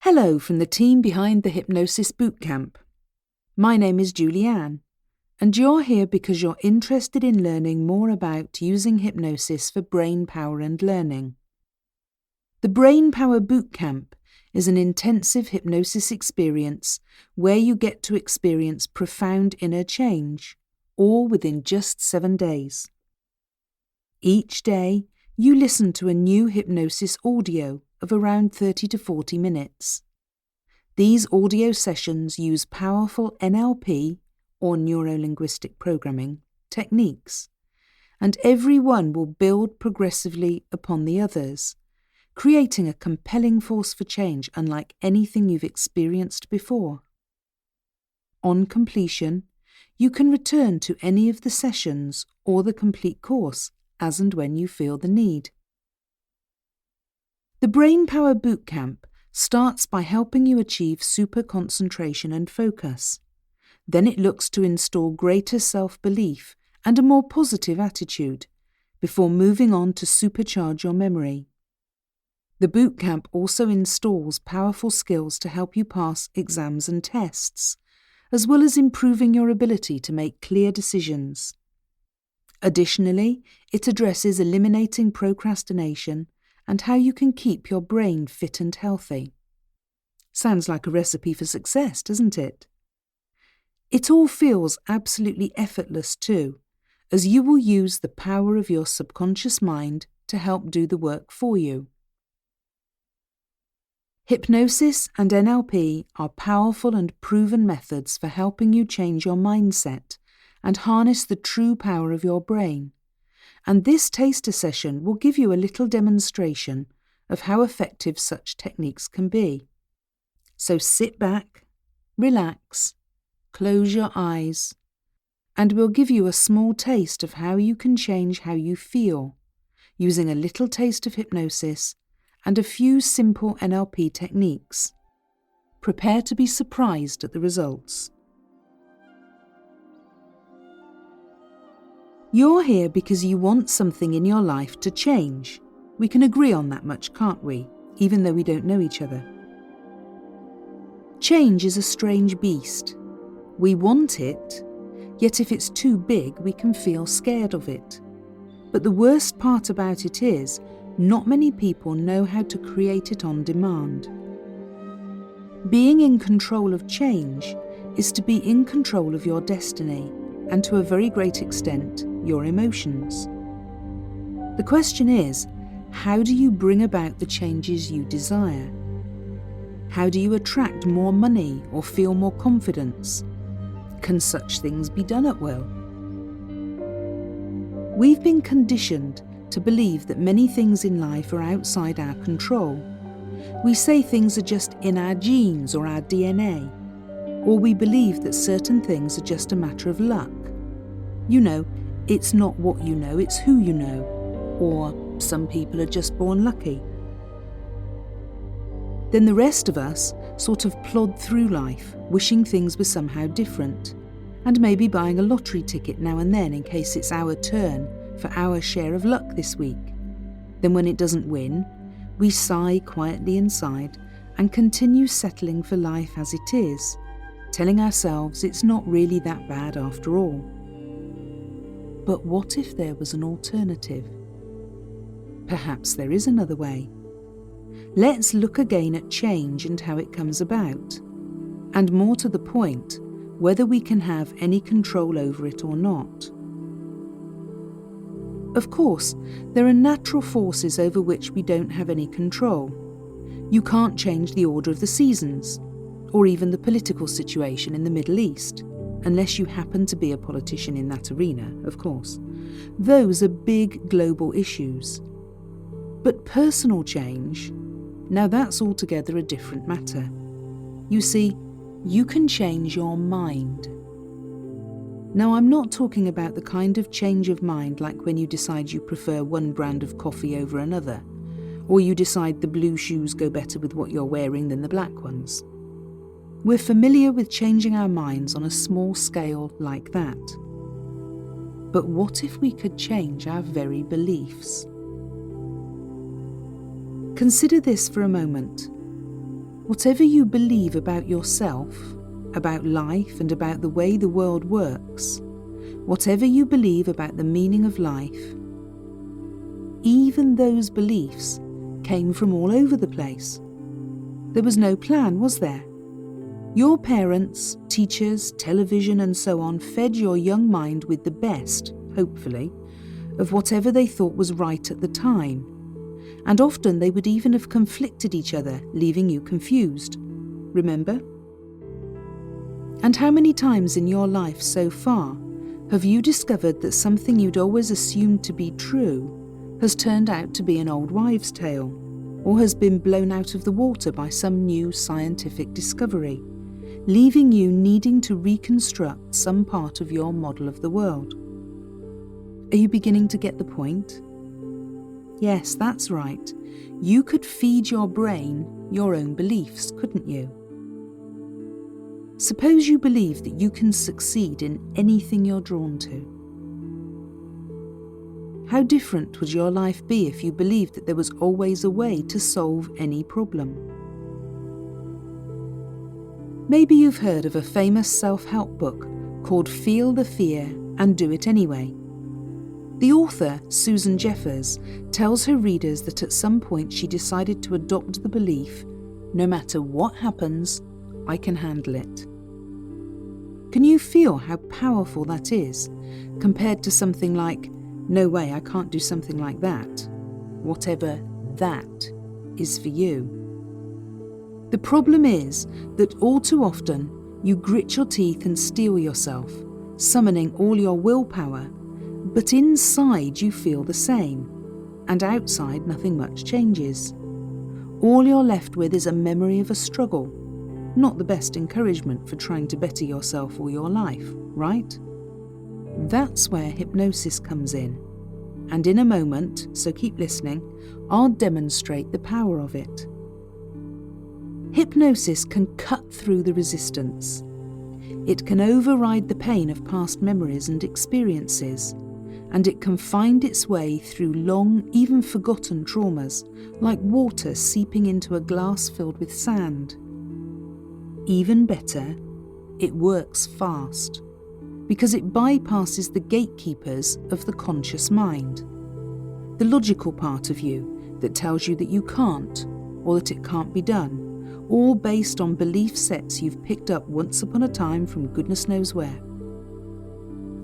Hello from the team behind the Hypnosis bootcamp. My name is Julianne, and you're here because you're interested in learning more about using hypnosis for brain power and learning. The Brain Power Bootcamp is an intensive hypnosis experience where you get to experience profound inner change, all within just 7 days. Each day, you listen to a new hypnosis audio of around 30 to 40 minutes. These audio sessions use powerful NLP, or neuro-linguistic programming, techniques, and every one will build progressively upon the others, creating a compelling force for change unlike anything you've experienced before. On completion, you can return to any of the sessions or the complete course as and when you feel the need. The Brain Power Bootcamp starts by helping you achieve super concentration and focus. Then it looks to install greater self-belief and a more positive attitude, before moving on to supercharge your memory. The bootcamp also installs powerful skills to help you pass exams and tests, as well as improving your ability to make clear decisions. Additionally, it addresses eliminating procrastination and how you can keep your brain fit and healthy. Sounds like a recipe for success, doesn't it? It all feels absolutely effortless too, as you will use the power of your subconscious mind to help do the work for you. Hypnosis and NLP are powerful and proven methods for helping you change your mindset and harness the true power of your brain. And this taster session will give you a little demonstration of how effective such techniques can be. So sit back, relax, close your eyes, and we'll give you a small taste of how you can change how you feel, using a little taste of hypnosis and a few simple NLP techniques. Prepare to be surprised at the results. You're here because you want something in your life to change. We can agree on that much, can't we? Even though we don't know each other. Change is a strange beast. We want it, yet if it's too big, we can feel scared of it. But the worst part about it is, not many people know how to create it on demand. Being in control of change is to be in control of your destiny, and to a very great extent, your emotions. The question is, how do you bring about the changes you desire? How do you attract more money or feel more confidence? Can such things be done at will? We've been conditioned to believe that many things in life are outside our control. We say things are just in our genes or our DNA, or we believe that certain things are just a matter of luck. You know, it's not what you know, it's who you know. Or some people are just born lucky. Then the rest of us sort of plod through life, wishing things were somehow different, and maybe buying a lottery ticket now and then in case it's our turn for our share of luck this week. Then when it doesn't win, we sigh quietly inside and continue settling for life as it is, telling ourselves it's not really that bad after all. But what if there was an alternative? Perhaps there is another way. Let's look again at change and how it comes about, and more to the point, whether we can have any control over it or not. Of course, there are natural forces over which we don't have any control. You can't change the order of the seasons, or even the political situation in the Middle East, unless you happen to be a politician in that arena, of course. Those are big global issues. But personal change, now that's altogether a different matter. You see, you can change your mind. Now, I'm not talking about the kind of change of mind like when you decide you prefer one brand of coffee over another, or you decide the blue shoes go better with what you're wearing than the black ones. We're familiar with changing our minds on a small scale like that. But what if we could change our very beliefs? Consider this for a moment. Whatever you believe about yourself, about life and about the way the world works, whatever you believe about the meaning of life, even those beliefs came from all over the place. There was no plan, was there? Your parents, teachers, television and so on fed your young mind with the best, hopefully, of whatever they thought was right at the time. And often they would even have conflicted each other, leaving you confused. Remember? And how many times in your life so far have you discovered that something you'd always assumed to be true has turned out to be an old wives' tale, or has been blown out of the water by some new scientific discovery, leaving you needing to reconstruct some part of your model of the world? Are you beginning to get the point? Yes, that's right. You could feed your brain your own beliefs, couldn't you? Suppose you believe that you can succeed in anything you're drawn to. How different would your life be if you believed that there was always a way to solve any problem? Maybe you've heard of a famous self-help book called Feel the Fear and Do It Anyway. The author, Susan Jeffers, tells her readers that at some point she decided to adopt the belief, no matter what happens, I can handle it. Can you feel how powerful that is, compared to something like, no way, I can't do something like that, whatever that is for you? The problem is that all too often you grit your teeth and steel yourself, summoning all your willpower, but inside you feel the same, and outside nothing much changes. All you're left with is a memory of a struggle, not the best encouragement for trying to better yourself or your life, right? That's where hypnosis comes in, and in a moment, so keep listening, I'll demonstrate the power of it. Hypnosis can cut through the resistance. It can override the pain of past memories and experiences, and it can find its way through long, even forgotten traumas, like water seeping into a glass filled with sand. Even better, it works fast, because it bypasses the gatekeepers of the conscious mind, the logical part of you that tells you that you can't, or that it can't be done, all based on belief sets you've picked up once upon a time from goodness knows where.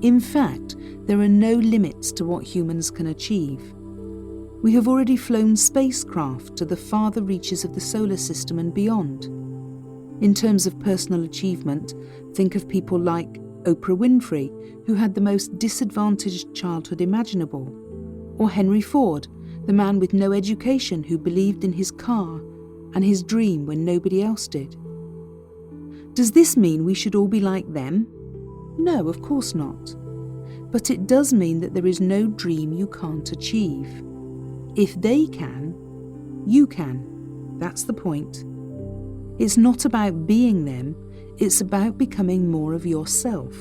In fact, there are no limits to what humans can achieve. We have already flown spacecraft to the farther reaches of the solar system and beyond. In terms of personal achievement, think of people like Oprah Winfrey, who had the most disadvantaged childhood imaginable, or Henry Ford, the man with no education who believed in his car and his dream when nobody else did. Does this mean we should all be like them? No, of course not. But it does mean that there is no dream you can't achieve. If they can, you can. That's the point. It's not about being them, it's about becoming more of yourself.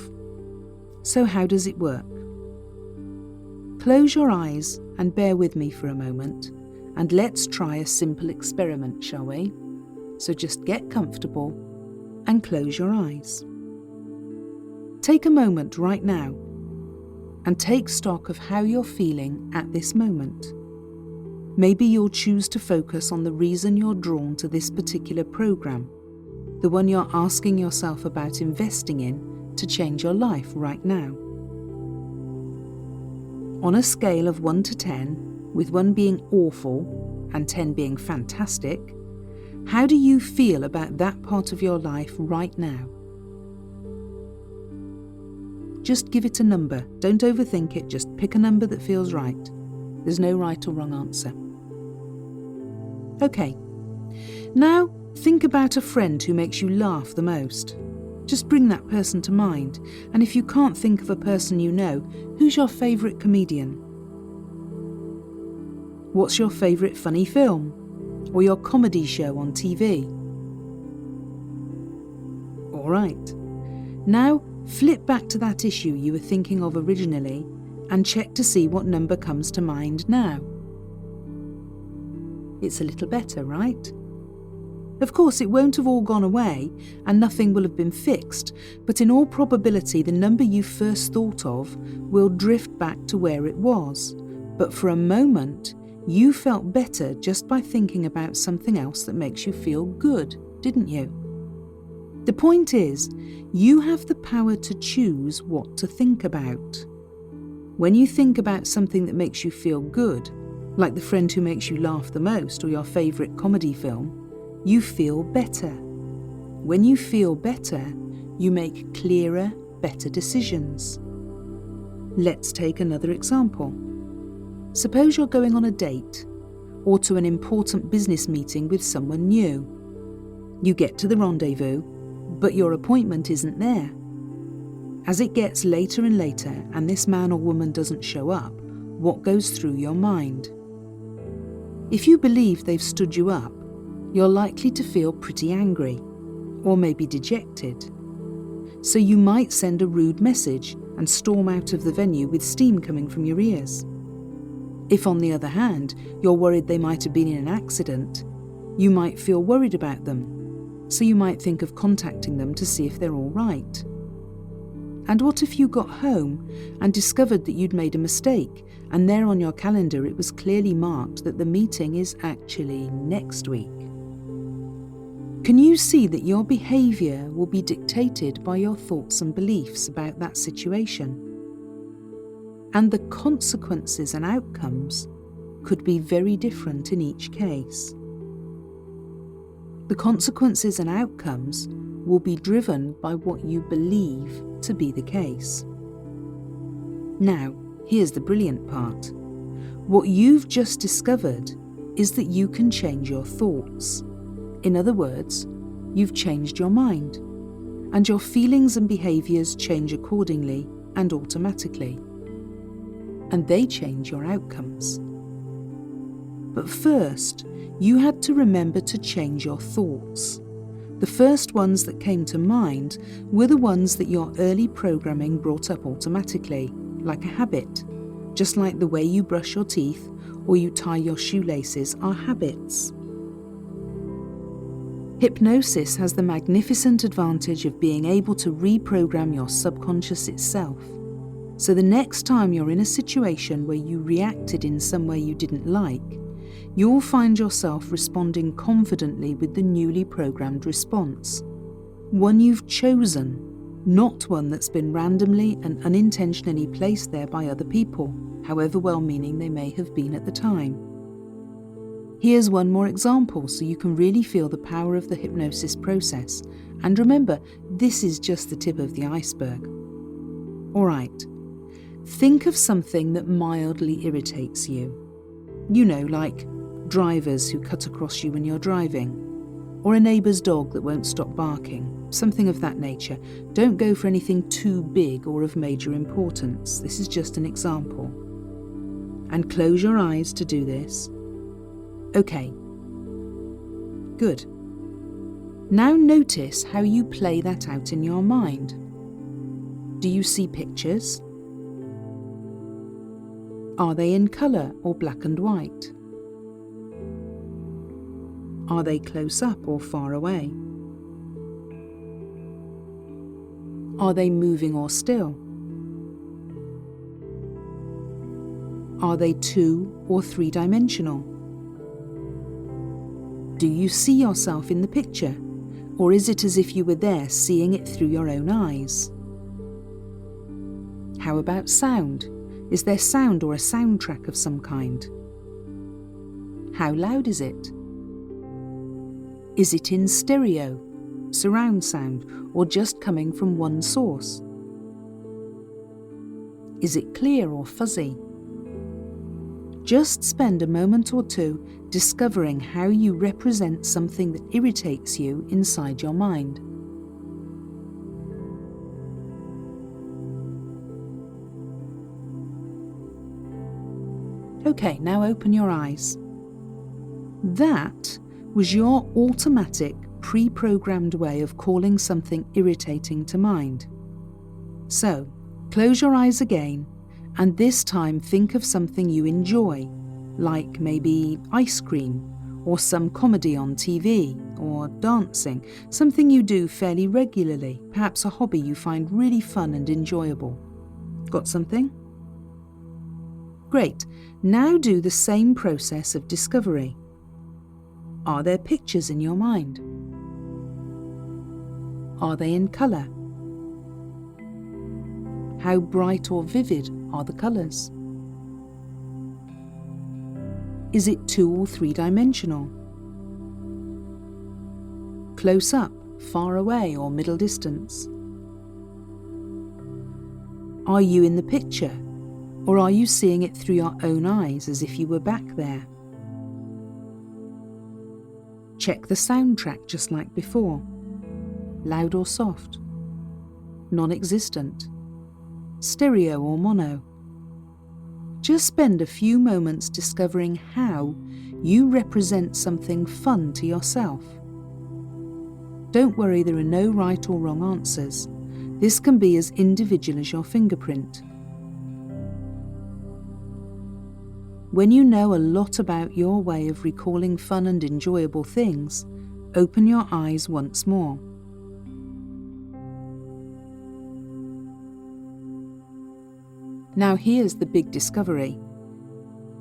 So how does it work? Close your eyes and bear with me for a moment, and let's try a simple experiment, shall we? So just get comfortable and close your eyes. Take a moment right now and take stock of how you're feeling at this moment. Maybe you'll choose to focus on the reason you're drawn to this particular program, the one you're asking yourself about investing in to change your life right now. On a scale of 1 to 10, with 1 being awful and 10 being fantastic, how do you feel about that part of your life right now? Just give it a number. Don't overthink it. Just pick a number that feels right. There's no right or wrong answer. Okay. Now, think about a friend who makes you laugh the most. Just bring that person to mind. And if you can't think of a person you know, who's your favourite comedian? What's your favourite funny film? Or your comedy show on TV? All right. Now, flip back to that issue you were thinking of originally and check to see what number comes to mind now. It's a little better, right? Of course, it won't have all gone away and nothing will have been fixed, but in all probability the number you first thought of will drift back to where it was. But for a moment, you felt better just by thinking about something else that makes you feel good, didn't you? The point is, you have the power to choose what to think about. When you think about something that makes you feel good, like the friend who makes you laugh the most or your favourite comedy film, you feel better. When you feel better, you make clearer, better decisions. Let's take another example. Suppose you're going on a date or to an important business meeting with someone new. You get to the rendezvous, but your appointment isn't there. As it gets later and later and this man or woman doesn't show up, what goes through your mind? If you believe they've stood you up, you're likely to feel pretty angry, or maybe dejected. So you might send a rude message and storm out of the venue with steam coming from your ears. If, on the other hand, you're worried they might have been in an accident, you might feel worried about them, so you might think of contacting them to see if they're all right. And what if you got home and discovered that you'd made a mistake, and there on your calendar it was clearly marked that the meeting is actually next week? Can you see that your behaviour will be dictated by your thoughts and beliefs about that situation? And the consequences and outcomes could be very different in each case. The consequences and outcomes will be driven by what you believe to be the case. Now, here's the brilliant part. What you've just discovered is that you can change your thoughts. In other words, you've changed your mind, and your feelings and behaviours change accordingly and automatically. And they change your outcomes. But first, you had to remember to change your thoughts. The first ones that came to mind were the ones that your early programming brought up automatically, like a habit, just like the way you brush your teeth or you tie your shoelaces are habits. Hypnosis has the magnificent advantage of being able to reprogram your subconscious itself. So the next time you're in a situation where you reacted in some way you didn't like, you'll find yourself responding confidently with the newly programmed response. One you've chosen, not one that's been randomly and unintentionally placed there by other people, however well-meaning they may have been at the time. Here's one more example so you can really feel the power of the hypnosis process. And remember, this is just the tip of the iceberg. Alright, think of something that mildly irritates you. You know, like drivers who cut across you when you're driving, or a neighbour's dog that won't stop barking, something of that nature. Don't go for anything too big or of major importance. This is just an example. And close your eyes to do this. Okay. Good. Now notice how you play that out in your mind. Do you see pictures? Are they in colour or black and white? Are they close up or far away? Are they moving or still? Are they 2 or 3-dimensional? Do you see yourself in the picture, or is it as if you were there seeing it through your own eyes? How about sound? Is there sound or a soundtrack of some kind? How loud is it? Is it in stereo, surround sound, or just coming from one source? Is it clear or fuzzy? Just spend a moment or two discovering how you represent something that irritates you inside your mind. Okay, now open your eyes. That was your automatic, pre-programmed way of calling something irritating to mind. So, close your eyes again, and this time think of something you enjoy, like maybe ice cream, or some comedy on TV, or dancing, something you do fairly regularly, perhaps a hobby you find really fun and enjoyable. Got something? Great. Now do the same process of discovery. Are there pictures in your mind? Are they in colour? How bright or vivid are the colours? Is it 2 or 3 dimensional? Close up, far away or middle distance? Are you in the picture, or are you seeing it through your own eyes as if you were back there? Check the soundtrack just like before. Loud or soft? Non-existent? Stereo or mono? Just spend a few moments discovering how you represent something fun to yourself. Don't worry, there are no right or wrong answers. This can be as individual as your fingerprint. When you know a lot about your way of recalling fun and enjoyable things, open your eyes once more. Now here's the big discovery.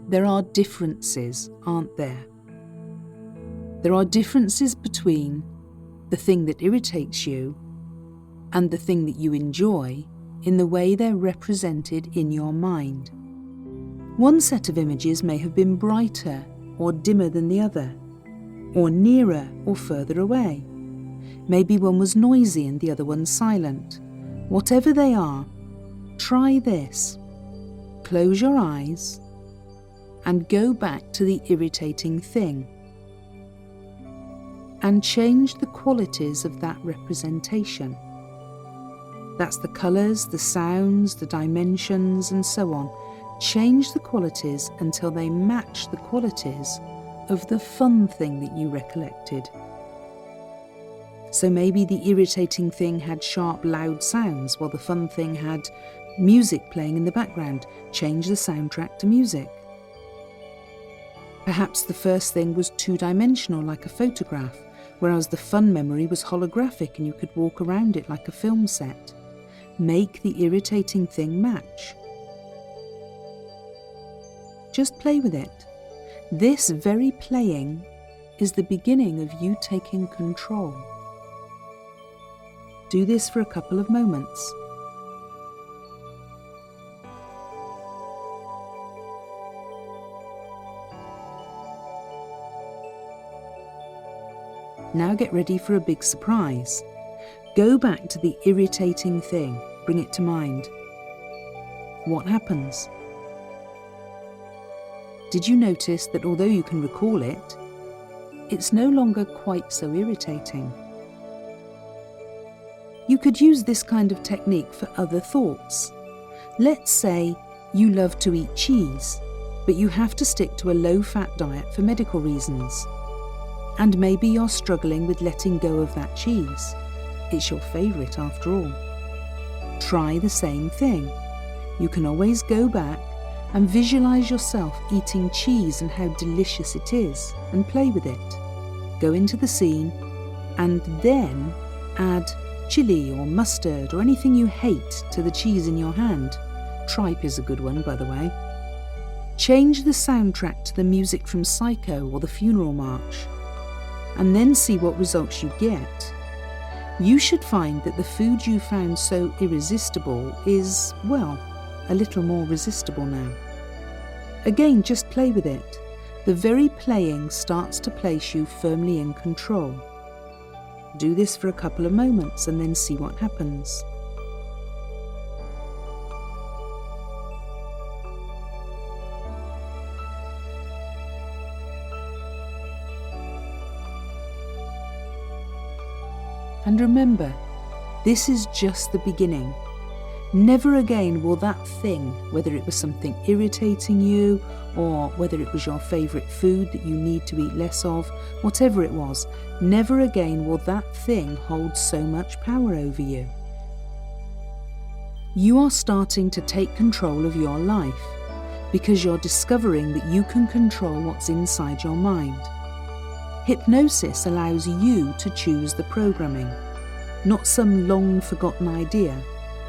There are differences, aren't there? There are differences between the thing that irritates you and the thing that you enjoy in the way they're represented in your mind. One set of images may have been brighter or dimmer than the other, or nearer or further away. Maybe one was noisy and the other one silent. Whatever they are, try this. Close your eyes and go back to the irritating thing and change the qualities of that representation. That's the colours, the sounds, the dimensions, and so on. Change the qualities until they match the qualities of the fun thing that you recollected. So maybe the irritating thing had sharp, loud sounds, while the fun thing had music playing in the background. Change the soundtrack to music. Perhaps the first thing was 2-dimensional, like a photograph, whereas the fun memory was holographic and you could walk around it like a film set. Make the irritating thing match. Just play with it. This very playing is the beginning of you taking control. Do this for a couple of moments. Now get ready for a big surprise. Go back to the irritating thing. Bring it to mind. What happens? Did you notice that although you can recall it, it's no longer quite so irritating? You could use this kind of technique for other thoughts. Let's say you love to eat cheese, but you have to stick to a low-fat diet for medical reasons. And maybe you're struggling with letting go of that cheese. It's your favourite after all. Try the same thing. You can always go back and visualise yourself eating cheese and how delicious it is, and play with it. Go into the scene and then add chilli or mustard or anything you hate to the cheese in your hand. Tripe is a good one, by the way. Change the soundtrack to the music from Psycho or the Funeral March, and then see what results you get. You should find that the food you found so irresistible is, well, a little more resistible now. Again, just play with it. The very playing starts to place you firmly in control. Do this for a couple of moments and then see what happens. And remember, this is just the beginning. Never again will that thing, whether it was something irritating you or whether it was your favourite food that you need to eat less of, whatever it was, never again will that thing hold so much power over you. You are starting to take control of your life because you're discovering that you can control what's inside your mind. Hypnosis allows you to choose the programming, not some long-forgotten idea,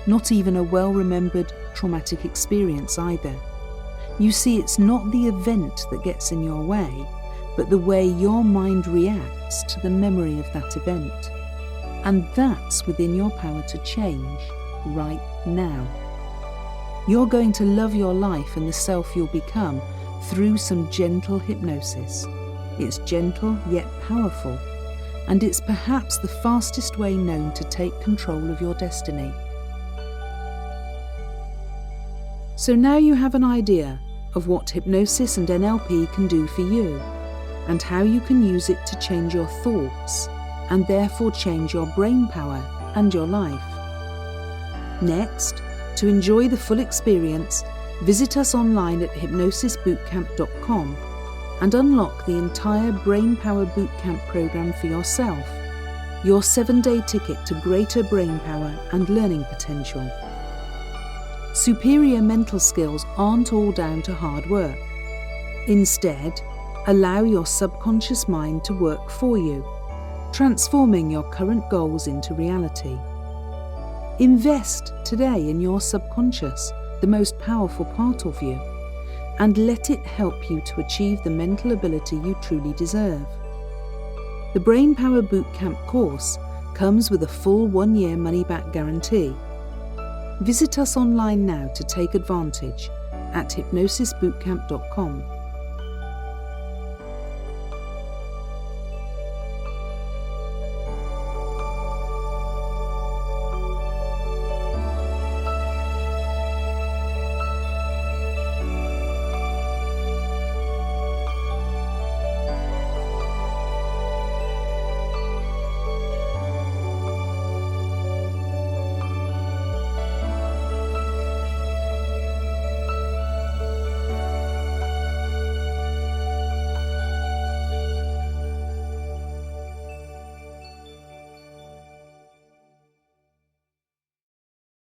not even a well-remembered traumatic experience either. You see, it's not the event that gets in your way, but the way your mind reacts to the memory of that event. And that's within your power to change right now. You're going to love your life and the self you'll become through some gentle hypnosis. It's gentle yet powerful, and it's perhaps the fastest way known to take control of your destiny. So now you have an idea of what hypnosis and NLP can do for you, and how you can use it to change your thoughts, and therefore change your brain power and your life. Next, to enjoy the full experience, visit us online at hypnosisbootcamp.com and unlock the entire Brain Power Bootcamp program for yourself, your 7-day ticket to greater brain power and learning potential. Superior mental skills aren't all down to hard work. Instead, allow your subconscious mind to work for you, transforming your current goals into reality. Invest today in your subconscious, the most powerful part of you, and let it help you to achieve the mental ability you truly deserve. The Brain Power Bootcamp course comes with a full 1-year money-back guarantee. Visit us online now to take advantage at hypnosisbootcamp.com.